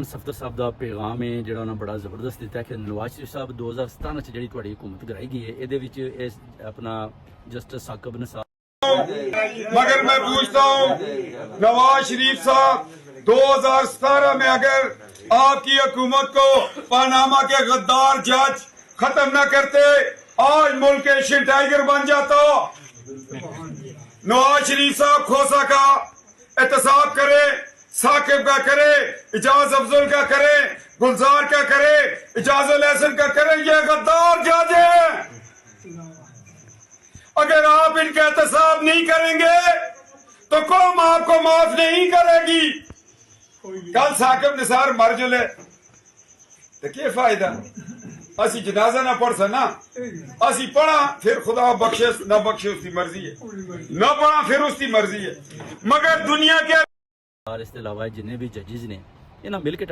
صفدر صاحب کا پیغام ہے جہاں انہوں نے بڑا زبردست دیتا ہے کہ نواز شریف صاحب 2017 سے جی تھوڑی حکومت کرائی گئی ہے یہ اپنا جسٹس ثاقب نثار مگر میں پوچھتا ہوں نواز شریف صاحب 2017 میں اگر آپ کی حکومت کو پاناما کے غدار جج ختم نہ کرتے آج ملک ایشین ٹائیگر بن جاتا. نواز شریف صاحب کھوسا کا احتساب کرے, ثاقب کا کرے, اعجاز افضل کا کرے, گلزار کا کرے, اعجاز الحسن کا کرے, یہ غدار جج ہیں. اگر آپ ان کا احتساب نہیں کریں گے تو قوم آپ کو معاف نہیں کرے گی. کل ثاقب نثار مر جلے تو کیا فائدہ, اسی جنازہ نہ پڑھ سنا, اسی پڑھا پھر خدا بخشے نہ بخشے اس کی مرضی ہے, نہ پڑھا پھر اس کی مرضی ہے. مگر دنیا کے اور اس کے علاوہ جنہیں بھی ججز نے انہاں مل کے